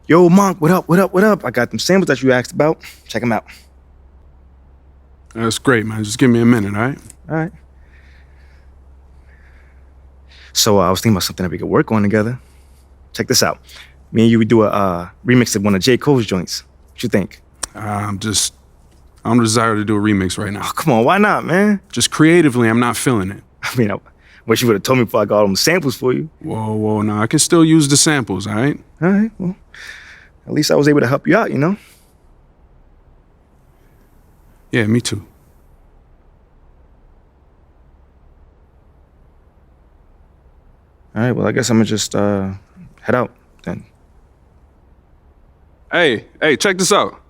Yo, Monk, what up, what up, what up? I got them samples that you asked about. Check them out. That's great, man. Just give me a minute, all right? All right. So I was thinking about something that we could work on together. Check this out. Me and you would do a remix of one of J. Cole's joints. What you think? I don't desire to do a remix right now. Oh, come on, why not, man? Just creatively, I'm not feeling it. I mean, I wish you would have told me before I got all them samples for you. Whoa, no, I can still use the samples, all right? All right, well, at least I was able to help you out, you know? Yeah, me too. All right, well, I guess I'm gonna just head out then. Hey, check this out.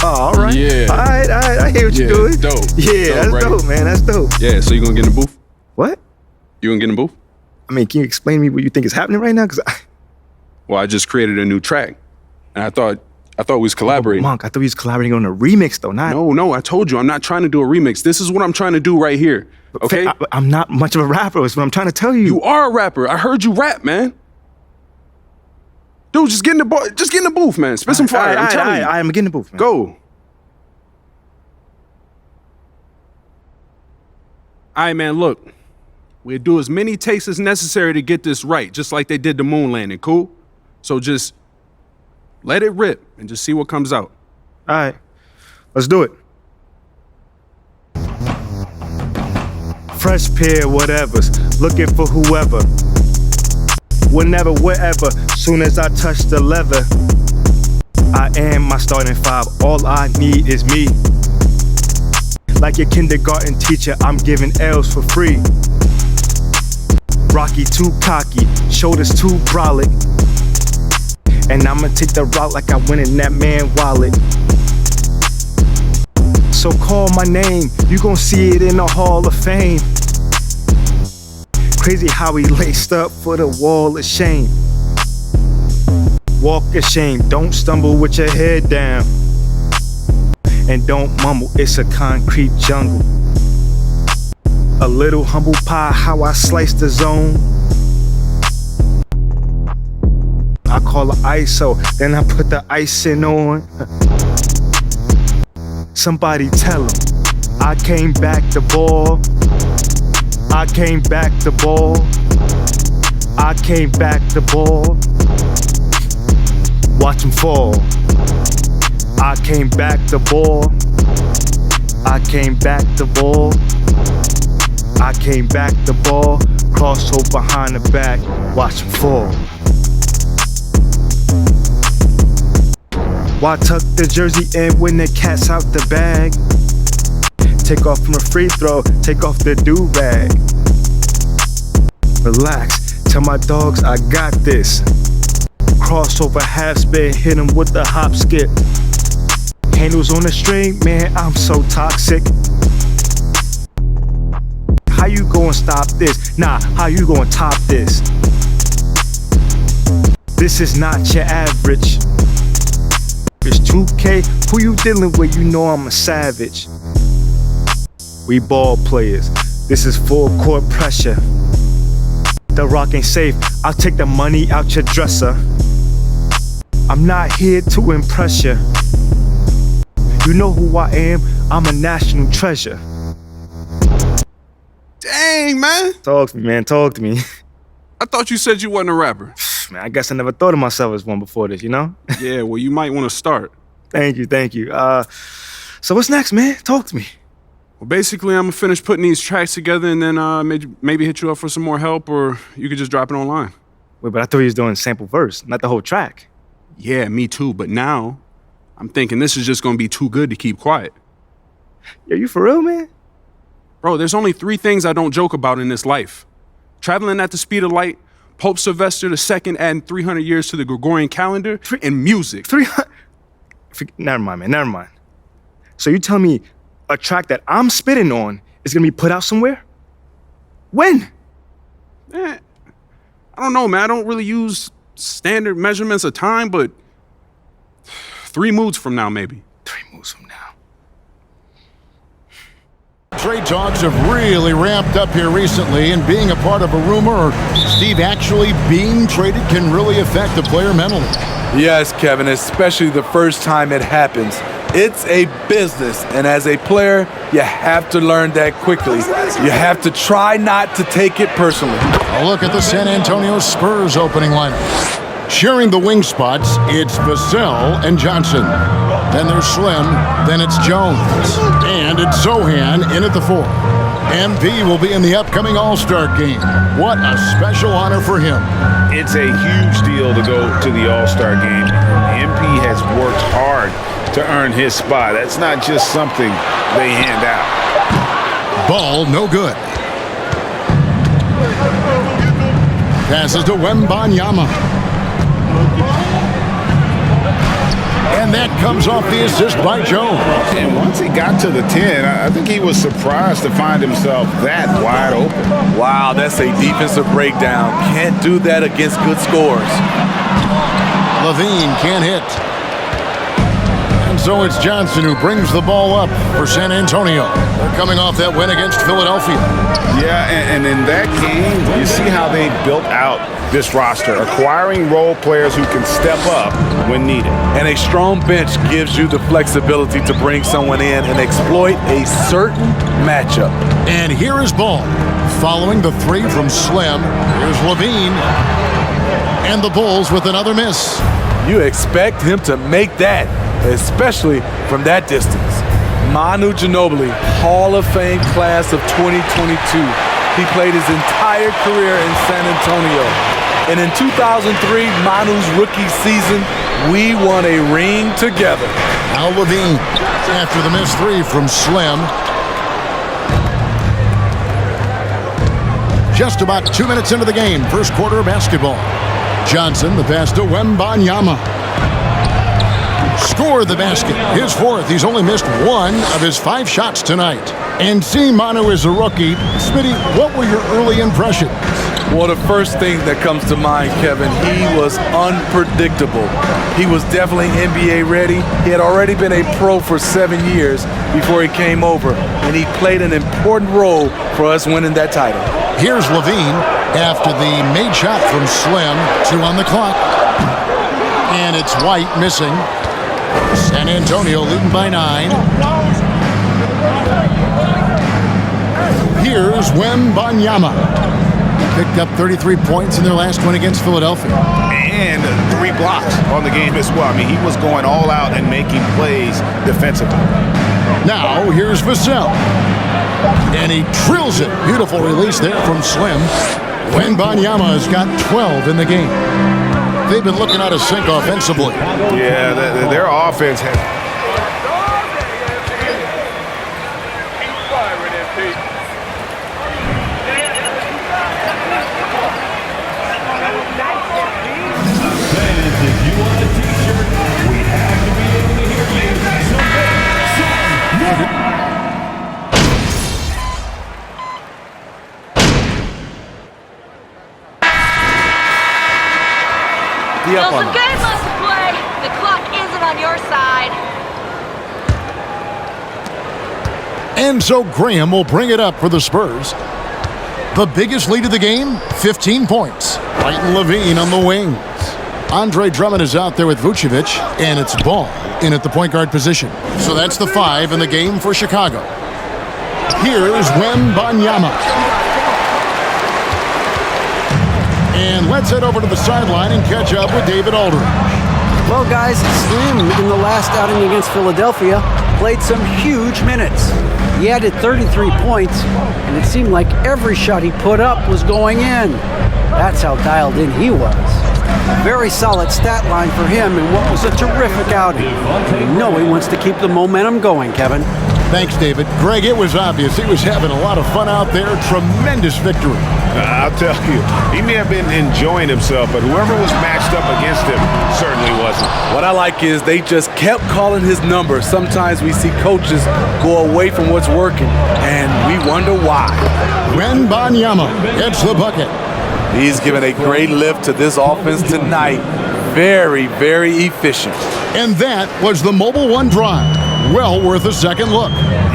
All right. Yeah. All right, I hear what you're doing. Dope. Yeah, that's right? dope, man, that's dope. Yeah, so you gonna get in the booth? What? You gonna get in the booth? I mean, can you explain to me what you think is happening right now? Well, I just created a new track, and I thought we was collaborating. Monk, I thought we was collaborating on a remix, though, not... No, I told you, I'm not trying to do a remix. This is what I'm trying to do right here, okay? I'm not much of a rapper, is what I'm trying to tell you. You are a rapper. I heard you rap, man. Dude, just get in the booth, man. Spit some fire, I'm telling you. I'm getting in the booth, man. Go. All right, man, look. We'll do as many takes as necessary to get this right, just like they did the moon landing, cool? So just let it rip and just see what comes out. All right, let's do it. Fresh pair, whatevers, looking for whoever. Whenever, wherever, soon as I touch the leather. I am my starting five, all I need is me. Like your kindergarten teacher, I'm giving L's for free. Rocky too cocky, shoulders too brolic. And I'ma take the route like I went in that man wallet. So call my name, you gon' see it in the Hall of Fame. Crazy how he laced up for the wall of shame. Walk of shame, don't stumble with your head down. And don't mumble, it's a concrete jungle. A little humble pie, how I slice the zone. I call it ISO, then I put the icing on. Somebody tell him, I came back the ball. I came back the ball. I came back the ball. Watch him fall. I came back the ball. I came back the ball. I came back the ball. Crossover behind the back. Watch him fall. Why tuck the jersey in when the cat's out the bag? Take off from a free throw, take off the do-rag. Relax, tell my dogs I got this. Crossover half spin, hit him with the hop skip. Handles on the string, man, I'm so toxic. How you gonna stop this? Nah, how you gonna top this? This is not your average. It's 2K, who you dealing with? You know I'm a savage. We ball players, this is full court pressure. The rock ain't safe, I'll take the money out your dresser. I'm not here to impress you. You know who I am, I'm a national treasure. Dang, man. Talk to me, man, talk to me. I thought you said you wasn't a rapper. Man, I guess I never thought of myself as one before this, you know? Yeah, well, you might want to start. Thank you. So what's next, man? Talk to me. Well, basically, I'm gonna finish putting these tracks together and then maybe hit you up for some more help, or you could just drop it online. Wait, but I thought you was doing sample verse, not the whole track. Yeah, me too, but now I'm thinking this is just gonna be too good to keep quiet. Yo, you for real, man? Bro, there's only 3 things I don't joke about in this life. Traveling at the speed of light, Pope Sylvester II adding 300 years to the Gregorian calendar, and music. 300? Never mind, man, never mind. So you tell me a track that I'm spitting on is gonna be put out somewhere? When? I don't know, man. I don't really use standard measurements of time, but 3 moods from now, maybe. 3 moves from now. Trade talks have really ramped up here recently, and being a part of a rumor or Steve actually being traded can really affect the player mentally. Yes, Kevin, especially the first time it happens. It's a business, and as a player, you have to learn that quickly. You have to try not to take it personally. A look at the San Antonio Spurs opening lineup. Sharing the wing spots, it's Vassell and Johnson. Then there's Slim, then it's Jones. And it's Zohan in at the 4. MP will be in the upcoming All-Star game. What a special honor for him. It's a huge deal to go to the All-Star game. MP has worked hard to earn his spot. That's not just something they hand out. Ball no good. Passes to Wembanyama. And that comes off the assist by Jones. And once he got to the 10, I think he was surprised to find himself that wide open. Wow, that's a defensive breakdown. Can't do that against good scores. Levine can't hit. And so it's Johnson who brings the ball up for San Antonio. They're coming off that win against Philadelphia. Yeah, and in that game, you see how they built out this roster, acquiring role players who can step up when needed. And a strong bench gives you the flexibility to bring someone in and exploit a certain matchup. And here is Ball. Following the 3 from Slim, here's Levine. And the Bulls with another miss. You expect him to make that, especially from that distance. Manu Ginobili, Hall of Fame class of 2022. He played his entire career in San Antonio. And in 2003, Manu's rookie season, we won a ring together. Now Levine, after the missed 3 from Slim. Just about 2 minutes into the game, first quarter of basketball. Johnson, the pass to Wembanyama. Scored the basket, his 4th. He's only missed 1 of his 5 shots tonight. And seeing Manu as a rookie, Smitty, what were your early impressions? Well, the first thing that comes to mind, Kevin, he was unpredictable. He was definitely NBA ready. He had already been a pro for 7 years before he came over, and he played an important role for us winning that title. Here's Levine after the made shot from Slim. 2 on the clock. And it's White missing. San Antonio leading by 9. Here's Wembanyama. Picked up 33 points in their last win against Philadelphia. And 3 blocks on the game as well. I mean, he was going all out and making plays defensively. Now, here's Vassell. And he drills it. Beautiful release there from Slim. Wembanyama has got 12 in the game. They've been looking out of sync offensively. Yeah, their offense has... Still some game left to play. The clock isn't on your side. And so Graham will bring it up for the Spurs. The biggest lead of the game, 15 points. White and Levine on the wings. Andre Drummond is out there with Vucevic, and it's Ball in at the point guard position. So that's the 5 in the game for Chicago. Here's Wembanyama. And let's head over to the sideline and catch up with David Aldridge. Well, guys, Slim, in the last outing against Philadelphia, played some huge minutes. He added 33 points, and it seemed like every shot he put up was going in. That's how dialed in he was. Very solid stat line for him in what was a terrific outing. You know he wants to keep the momentum going, Kevin. Thanks, David. Greg, it was obvious he was having a lot of fun out there. Tremendous victory. I'll tell you, he may have been enjoying himself, but whoever was matched up against him certainly wasn't. What I like is they just kept calling his number. Sometimes we see coaches go away from what's working, and we wonder why. Wembanyama gets the bucket. He's given a great lift to this offense tonight. Very, very efficient. And that was the Mobile One Drive. well worth a second look.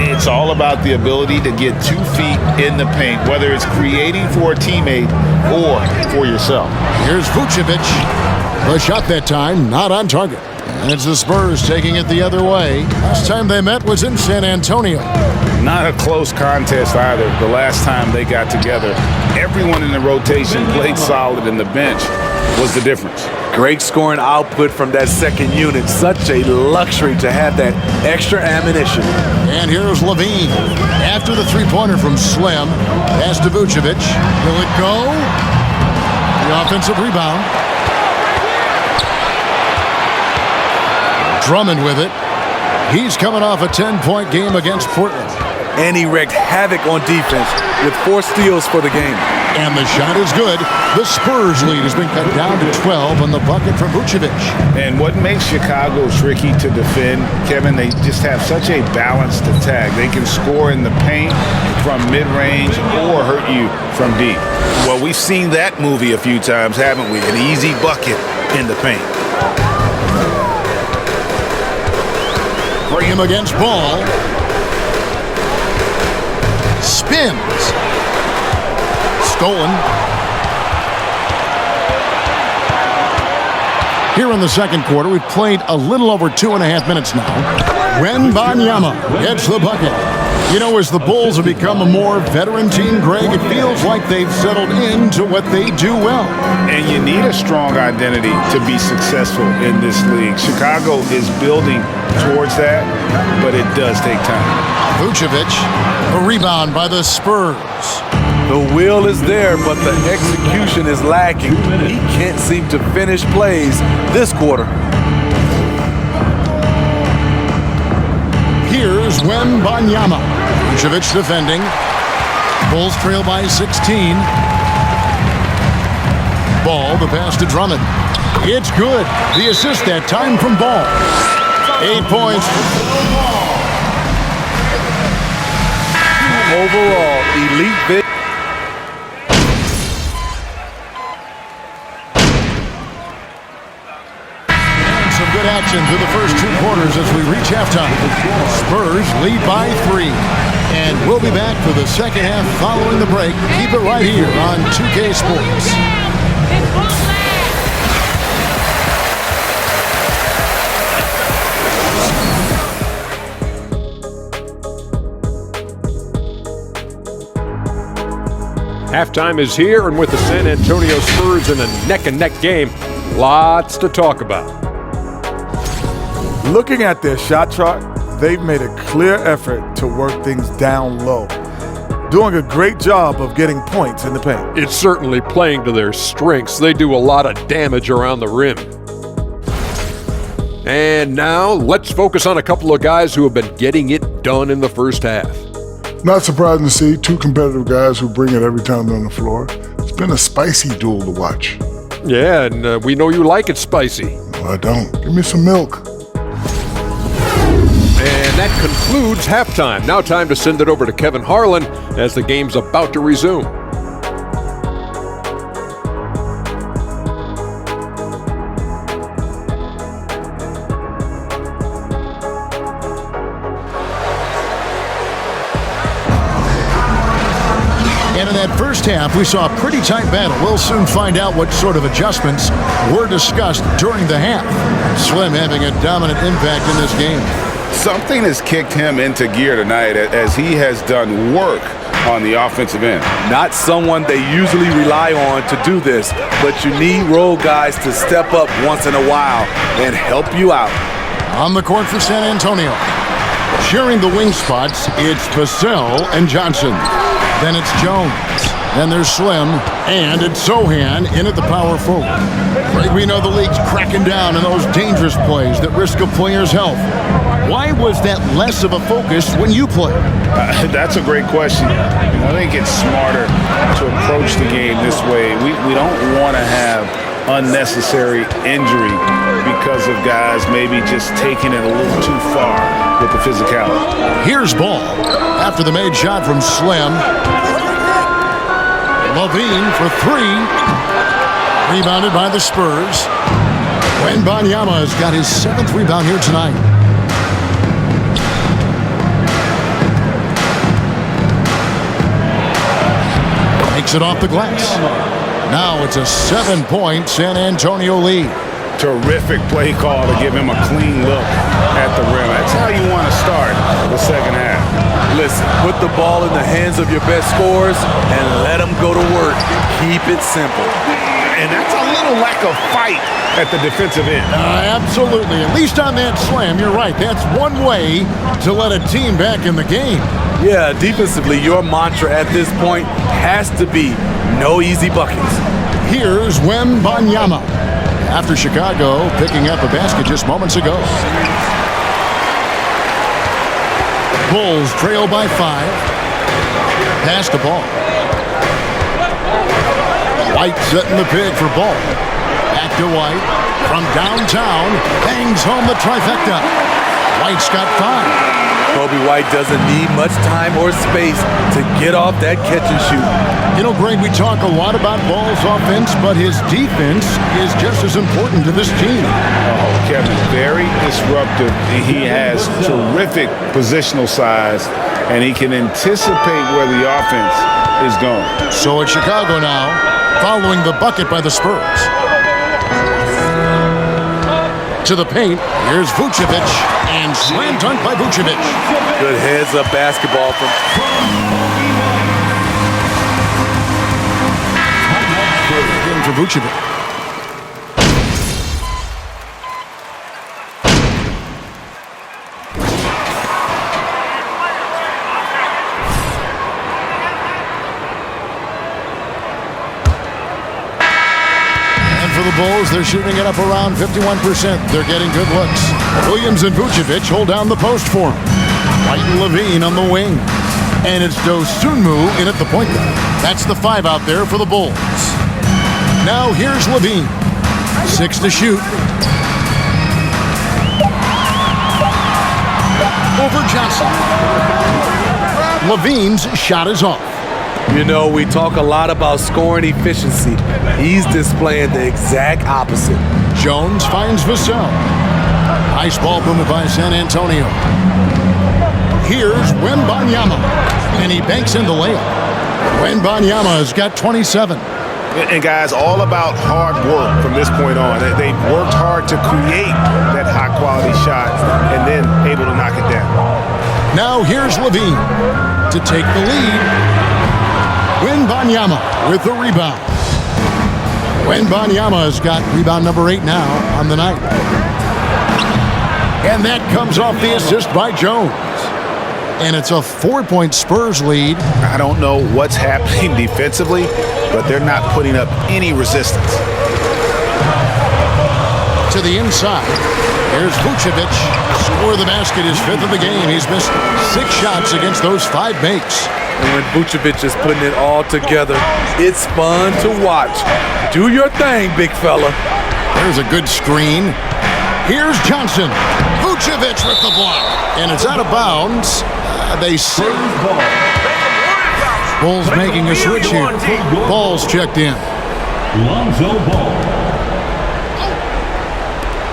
It's all about the ability to get 2 feet in the paint, whether it's creating for a teammate or for yourself. Here's Vucevic. The shot that time, not on target. And it's the Spurs taking it the other way. Last time they met was in San Antonio. Not a close contest either. The last time they got together, everyone in the rotation played solid, and the bench was the difference. Great scoring output from that second unit. Such a luxury to have that extra ammunition. And here's Levine. After the three-pointer from Slim, pass to Vucevic. Will it go? The offensive rebound. Drummond with it. He's coming off a 10-point game against Portland. And he wreaked havoc on defense with 4 steals for the game. And the shot is good. The Spurs lead has been cut down to 12 on the bucket from Vucevic. And what makes Chicago tricky to defend, Kevin, they just have such a balanced attack. They can score in the paint from mid-range or hurt you from deep. Well, we've seen that movie a few times, haven't we? An easy bucket in the paint. Graham against Ball. Spins. Stolen. Here in the second quarter, we've played a little over 2.5 minutes now. Wembanyama gets the bucket. You know, as the Bulls have become a more veteran team, Greg, it feels like they've settled into what they do well. And you need a strong identity to be successful in this league. Chicago is building towards that, but it does take time. Vucevic, a rebound by the Spurs. The will is there, but the execution is lacking. He can't seem to finish plays this quarter. Here's Wembanyama. Vucevic defending. Bulls trail by 16. Ball, the pass to Drummond. It's good. The assist that time from Ball. 8 points. Overall, elite big. Some good action through the first 2 quarters as we reach halftime. Spurs lead by 3. And we'll be back for the second half following the break. Keep it right here on 2K Sports. Halftime is here, and with the San Antonio Spurs in a neck-and-neck game, lots to talk about. Looking at their shot chart, they've made a clear effort to work things down low, doing a great job of getting points in the paint. It's certainly playing to their strengths. They do a lot of damage around the rim. And now, let's focus on a couple of guys who have been getting it done in the first half. Not surprising to see 2 competitive guys who bring it every time they're on the floor. It's been a spicy duel to watch. Yeah, and we know you like it spicy. No, I don't. Give me some milk. And that concludes halftime. Now time to send it over to Kevin Harlan as the game's about to resume. And in that first half, we saw a pretty tight battle. We'll soon find out what sort of adjustments were discussed during the half. Slim having a dominant impact in this game. Something has kicked him into gear tonight as he has done work on the offensive end. Not someone they usually rely on to do this, but you need role guys to step up once in a while and help you out. On the court for San Antonio. Sharing the wing spots, it's Vassell and Johnson. Then it's Jones. Then there's Slim. And it's Sohan in at the power forward. We know the league's cracking down on those dangerous plays that risk a player's health. Why was that less of a focus when you played? That's a great question. I think it's smarter to approach the game this way. We don't want to have unnecessary injury because of guys maybe just taking it a little too far with the physicality. Here's Ball after the made shot from Slim. Levine for 3. Rebounded by the Spurs. Wembanyama has got his 7th rebound here tonight. Takes it off the glass. Now it's a 7-point San Antonio lead. Terrific play call to give him a clean look at the rim. That's how you want to start the second half. Listen, put the ball in the hands of your best scorers and let them go to work. Keep it simple. And that's a little lack of fight at the defensive end. Absolutely. At least on that slam, you're right. That's one way to let a team back in the game. Yeah, defensively, your mantra at this point has to be no easy buckets. Here's Wembanyama. After Chicago picking up a basket just moments ago. Bulls trail by 5. Pass the ball. White setting the pig for Ball. Back to White. From downtown, bangs home the trifecta. White's got 5. Kobe White doesn't need much time or space to get off that catch and shoot. You know, Greg, we talk a lot about Ball's offense, but his defense is just as important to this team. Oh, Kevin, very disruptive. He has terrific positional size, and he can anticipate where the offense is going. So it's Chicago now, following the bucket by the Spurs. To the paint, here's Vucevic, and slam dunk by Vucevic. Good heads-up basketball from... In for Vucevic. For the Bulls, they're shooting it up around 51%. They're getting good looks. Williams and Vucevic hold down the post for him. White and Levine on the wing. And it's Dosunmu in at the point guard. That's the 5 out there for the Bulls. Now here's Levine. 6 to shoot. Over Johnson. Levine's shot is off. You know, we talk a lot about scoring efficiency. He's displaying the exact opposite. Jones finds Vassell. Nice ball movement by San Antonio. Here's Wembanyama, and he banks in the layup. Wembanyama has got 27. And guys, all about hard work from this point on. They've worked hard to create that high-quality shot and then able to knock it down. Now here's Levine to take the lead. Wembanyama with the rebound. Wembanyama has got rebound number 8 now on the night. And that comes off the assist by Jones. And it's a 4-point Spurs lead. I don't know what's happening defensively, but they're not putting up any resistance. To the inside. Here's Vucevic. Score the basket, his 5th of the game. He's missed 6 shots against those 5 makes. And when Vucevic is putting it all together, it's fun to watch. Do your thing, big fella. There's a good screen. Here's Johnson. Vucevic with the block. And it's out of bounds. They say. Bulls making a switch here. Ball's checked in. Lonzo Ball.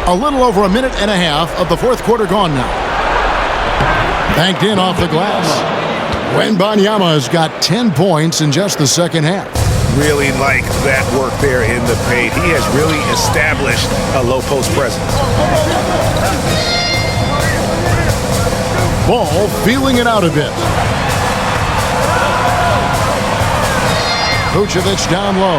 A little over a minute and a half of the 4th quarter gone now. Banked in off the glass. Wembanyama has got 10 points in just the second half. Really like that work there in the paint. He has really established a low post presence. Ball feeling it out a bit. Vucevic down low.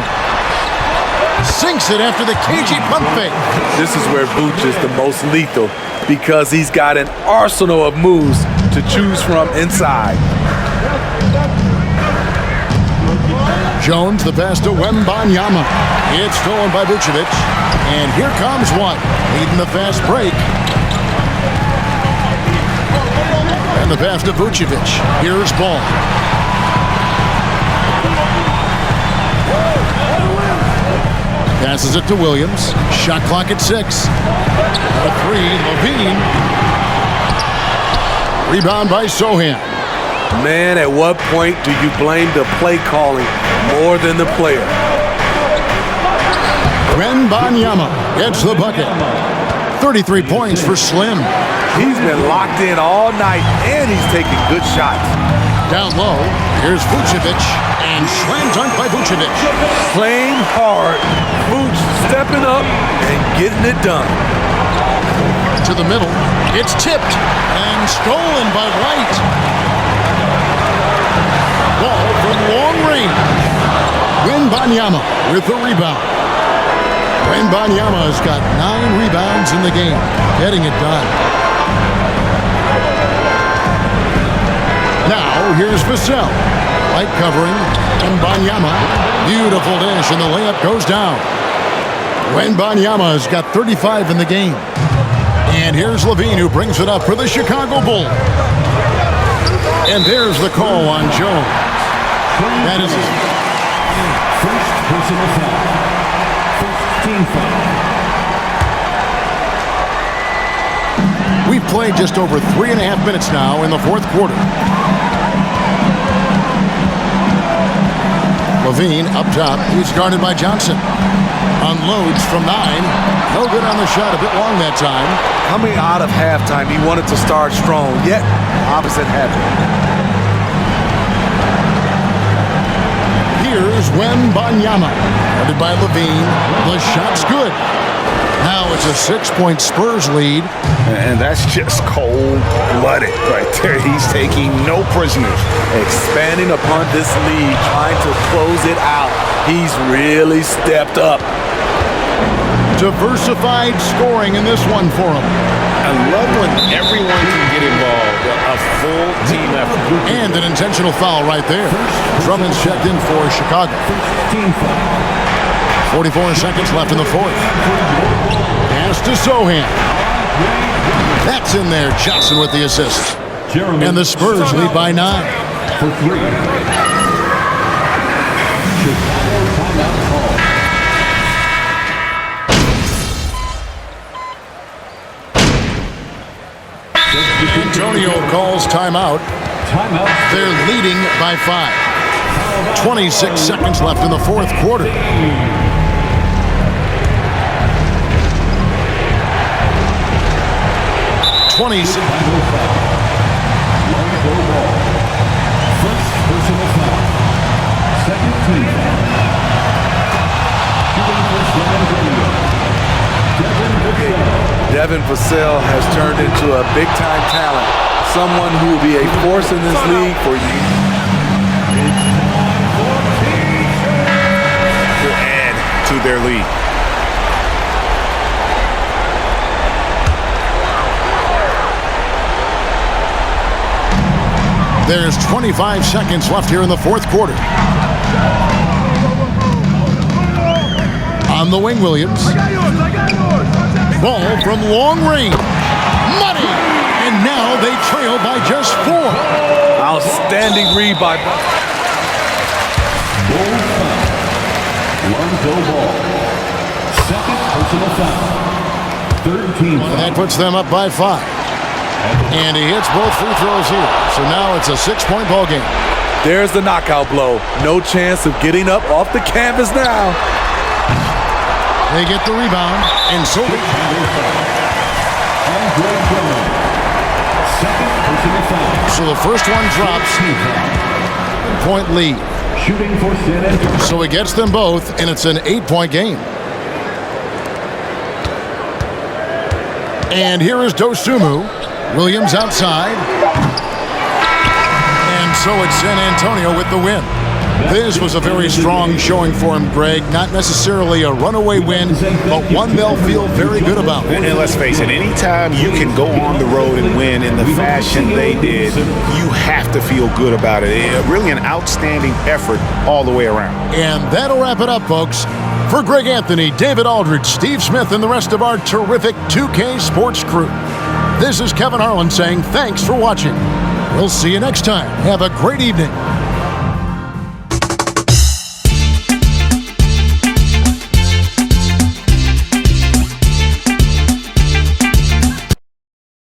Sinks it after the cagey pump fake. This is where Vuce is the most lethal because he's got an arsenal of moves to choose from inside. Jones, the pass to Wembanyama. It's stolen by Vucevic. And here comes White, leading the fast break. And the pass to Vucevic. Here's Ball. Passes it to Williams. Shot clock at 6. A 3, Levine. Rebound by Sohan. Man, at what point do you blame the play calling more than the player? Wembanyama gets the bucket. 33 points for Slim. He's been locked in all night, and he's taking good shots. Down low, here's Vucevic, and slam dunk by Vucevic. Playing hard. Vooch stepping up and getting it done. To the middle, it's tipped and stolen by White. Ball from long range. Wembanyama with the rebound. Wembanyama has got 9 rebounds in the game, getting it done. Now, here's Vassell. Light covering. Wembanyama. Beautiful dish, and the layup goes down. Wembanyama has got 35 in the game. And here's Levine, who brings it up for the Chicago Bulls. And there's the call on Jones. That is it. First personal foul. First team foul. We've played just over 3.5 minutes now in the fourth quarter. Levine up top. He's guarded by Johnson. Unloads from 9. No good on the shot. A bit long that time. Coming out of halftime, he wanted to start strong, yet opposite happened. Here's Wembanyama. Guarded by Levine. The shot's good. Now it's a 6-point Spurs lead. And that's just cold-blooded right there. He's taking no prisoners. Expanding upon this lead, trying to close it out. He's really stepped up. Diversified scoring in this one for him. I love when everyone can get involved. A full team effort. And an intentional foul right there. Drummond's checked in for Chicago. 44 seconds left in the fourth. Pass to Sohan. That's in there. Johnson with the assist. And the Spurs lead by 9. For 3. Chicago timeout call. Antonio calls timeout. They're leading by 5. 26 seconds left in the fourth quarter. First personal foul. Second team foul. Shooting for San Antonio. Devin Vassell has turned into a big-time talent. Someone who will be a force in this league for you. To add to their lead. There's 25 seconds left here in the fourth quarter. On the wing, Williams. Ball from long range. Money! And now they trail by just 4. Outstanding read by Bulls foul. Lonzo Ball. Second personal foul. Third team foul. That puts them up by 5. And he hits both free throws here. So now it's a 6-point ball game. There's the knockout blow. No chance of getting up off the canvas now. They get the rebound, and so Second personal foul. So the first one drops. Point lead. Shooting for San Antonio. So he gets them both, and it's an 8-point game. And here is Dosunmu. Williams outside. And so it's San Antonio with the win. This was a very strong showing for him, Greg. Not necessarily a runaway win, but one they'll feel very good about. And let's face it, anytime you can go on the road and win in the fashion they did, you have to feel good about it. Really an outstanding effort all the way around. And that'll wrap it up, folks. For Greg Anthony, David Aldridge, Steve Smith, and the rest of our terrific 2K Sports crew, this is Kevin Harlan saying thanks for watching. We'll see you next time. Have a great evening.